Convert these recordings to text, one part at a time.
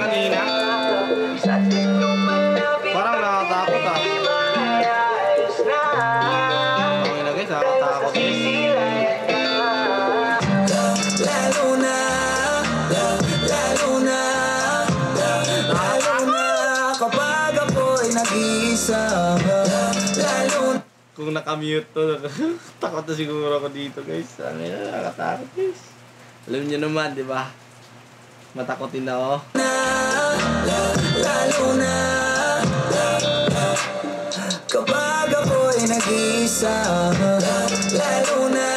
kanina. Parang nakatakot ah. Okay na guys, nakatakot. Lalo na kapag ako'y nag-iisa. Lalo na Kung nakamute to, takot na siguro ako dito guys. Ano yun, nakatakot guys. Alam niyo naman, di ba? Matakotin na ako. lalo na kapag ako'y nag-iisa. Lalo na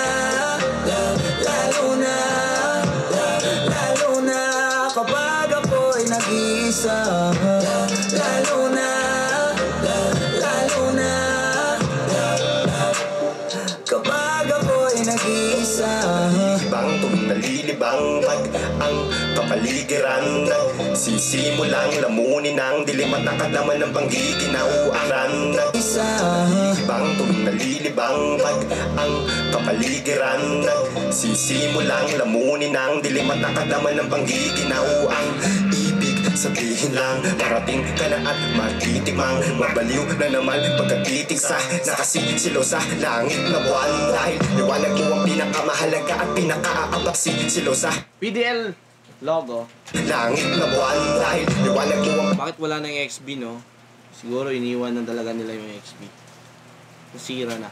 kapag ako'y nag-iisa. Lalo na kapag ako'y nag-iisa. Nalilibang, tuwing nalilibang pag ang kapaligiran nagsisimulang lamunin ang dilim at nakalaman ng panggiginauaran. Nalilibang, tuwing nalilibang pag ang kapaligiran nagsisimulang lamunin ang dilim at nakalaman ng panggiginauang. Sabihin lang, parating ka na at magtitimang. Mabaliw na naman pagkatitig sa nakasisilo sa langit na buwan. Dahil liwanag mo ang pinakamahalaga at pinaka-aapaksisilo sa PDL logo. langit na buwan. Dahil liwanag mo ang Bakit wala na yung XB, no? Siguro iniwan na talaga nila yung XB. Nasira na.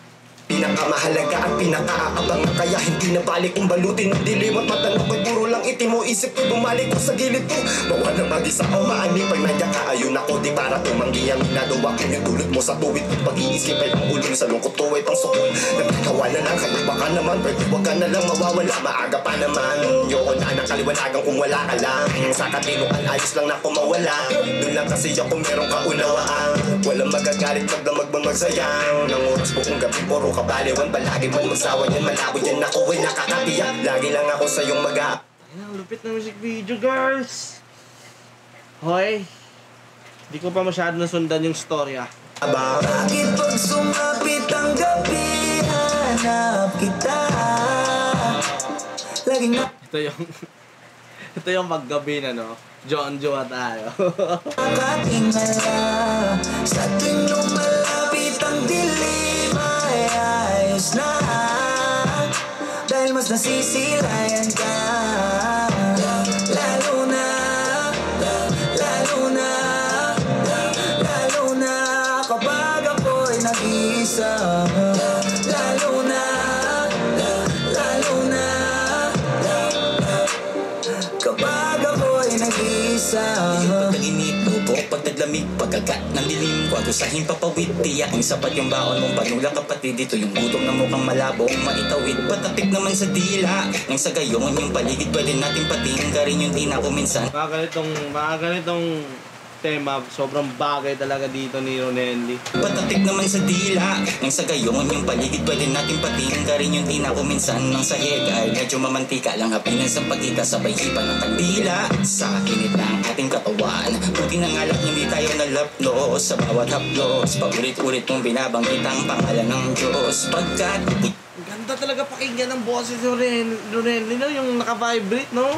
pinakamahalaga at pinaka-aabang. Kaya hindi na balik kung balutin ng dilim at matanong ko'y puro lang itim mo. Isip ko'y bumalik ko sa gilid ko. Bawa na mag-isa o maani pag nandiyan ka. Ayun ako di para tumanggi ang ginagawa ko. Yung tulot mo sa tuwid at pag-iisip ay ang ulo sa lungkot ko ay pang sukol. Nagkakawa na lang kaya baka naman pwede wag ka na lang mawawala. Maaga pa naman yoko na nakaliwanagan kung wala ka lang. Sa katinuan ayos lang na kumawala. Doon lang kasi ako merong kaunawaan. Walang magagalit pag damag bang magsayang. Nang oras po kung gabi puro kabaliwan. Palagi man magsawa yan, malabo yan ako ay nakakatiyak. Lagi lang ako sa iyong mag-a. Ayun, ang lupit na music video, guys. Hoy, di ko pa masyado nasundan yung storya. Bakit pag sumapit ang gabi, hanap kita. Laging na Ito yung paggabi na, no? John-Joa tayo. nakatingala sa tuwing lumalapit ang dilim ay ayos na. Dahil mas nasisilayan ka. Lalo na kapag ako'y nag-iisa. Lalo na kapag ako'y nag-iisa. Pag-init, lubok, pagtaglamig, pagkagat ng dilim, kwadusahin papawid, tiyaking sapat yung baon mong panula kapatid. Dito yung gutom na mukhang malabong maitawid, patapik naman sa dila. Nang sa gayon yung paligid pwede natin patinggarin yung tina ko minsan. Mga ganitong tema, sobrang bagay talaga dito ni Ronelli. Patapik naman sa dila. Nang sa gayon yung paligid pwede natin patinggarin yung tina ko minsan. Nang sa heg ay medyo mamantika lang hapinan sa pagkita sabay hipan ng kandila. Sa init ng ating katawan, buti ng alak hindi tayo nalapno. Sa bawat haplos, paulit-ulit mong binabanggit ang pangalan ng Diyos. Pagkat Ganda talaga pakinggan ng boses ni Ronelli, no? Yung naka-vibrate, no?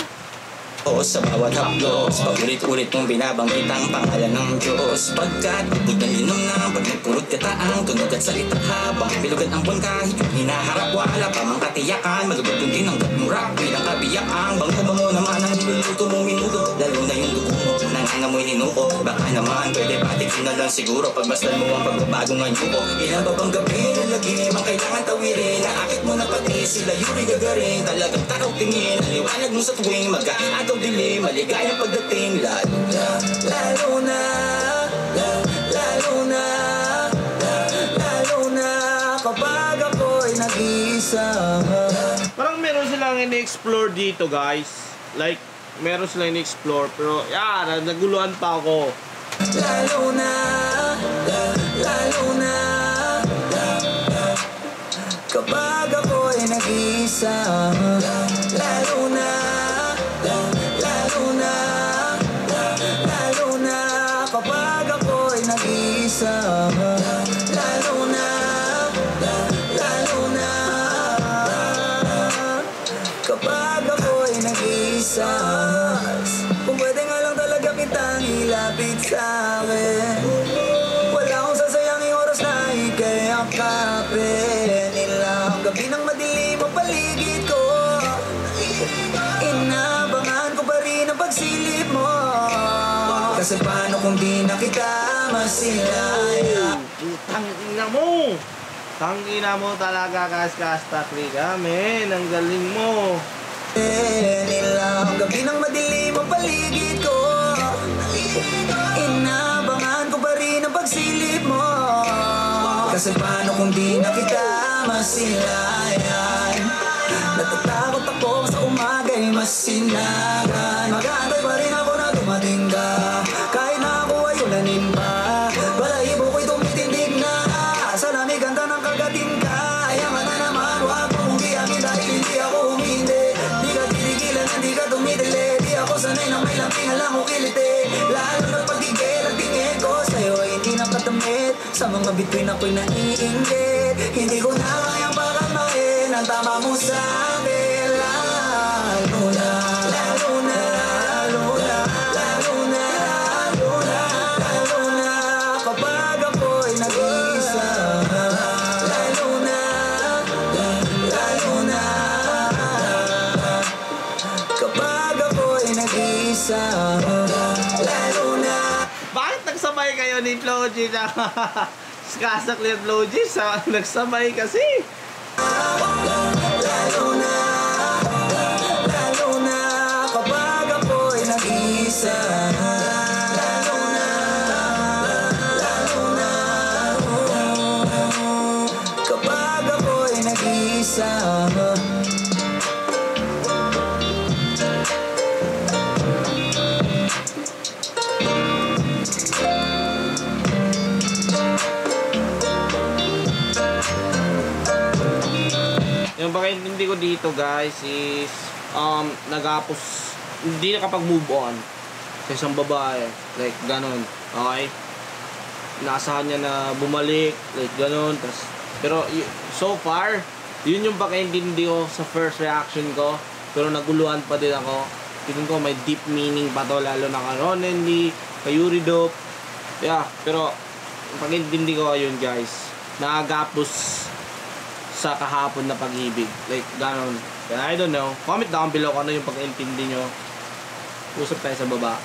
sa bawat haplos, paulit-ulit mong binabanggit ang pangalan ng Diyos. Pagkat linom na pag nagpulot kataang tunog at salita habang bilugan ang buwan kahit yung hinaharap wala pa mang katiyakan. Malugod din ang gatmurak bilang kabiyakan. Bango-bango naman ang niluluto mong minuto, lalo na yung dugo mo nangangamoy ninuko. Baka naman pwede patikin na lang siguro pagmasdan mo ang pagbabago ngayon ko. Ilan ba bang gabi na lagim ang kailangan tawirin? Naakit mo na pati sila Yuri Gagarin. Talagang takaw tingin, aliwanag mo sa tuwing mag-aagaw dilim, maligayang pagdating. Lalo na kapag ako'y nag-iisa. Parang meron silang in-explore dito, guys. Like, meron silang in-explore, pero yan, naguluhan pa ako. Lalo na kapag ako'y nag-iisa. Lalo na kapag ako'y nag-iisa. Lalo na kapag ako'y nag-iisa. Kung pwede nga lang talaga lumapit sa'kin. Wala akong sasayanging oras na ika'y akapin. Ilang gabi ng madilim ang paligid ko, inabangan ko pa rin ang pagsilip mo. Kasi paano kung di na kita masilaya? Tangina mo! Tangina mo talaga, Kaskastakli kami. Ang galing mo. Ilang gabi ng madilim ang paligid ko, inabangan ko pa rin ang pagsilip mo. Kasi paano kung di na kita masilayan? Natatakot ako sa umaga'y masinagan. Mag-aantay pa rin ako na dumating ka, kahit na ako ay ulanin pa. Balahibo ko'y tumitindig na sa lamig ganda ng kagating ka. Ayaman na naman, wag mong umiyamin dahil hindi ako humindi. Di ka titigilan, hindi ka tumitili. Di ako sanay na may lambing, alam ko kiliti. Lalo na pagigil at tingin ko sa'yo ay hindi nakatamit. Sa mga bituin ako'y naiinggit. Hindi ko na kayang pakalmahin ang tama mo sa'kin. Lalo na, lalo na, lalo na, lalo na, lalo na, lalo na, kapag ako'y nag-iisa. Lalo na, lalo na, kapag ako'y nag-iisa. Lalo na. Bakit nagsabay kayo ni Flo G na Kaskastakli at Flo G? Nagsabay kasi. Lalo na, lalo na, kapag ako'y nag-iisa. Lalo na, lalo na, kapag ako'y nag-iisa. Yung pakaintindi ko dito guys is nagapos, hindi nakapag-move on sa isang babae, like ganon, okay? Inaasahan niya na bumalik, like ganon, pero so far yun yung pakaintindi ko sa first reaction ko, pero naguluhan pa din ako. Tingin ko may deep meaning pa to, lalo na kay Ronen Lee, kay Yuri Dope, yeah. Pero yung pakaintindi ko ayun guys, nagapos sa kahapon na pag-ibig, like ganon. Kaya I don't know, comment down below kung ano yung pag-intindi nyo. Usap tayo sa baba.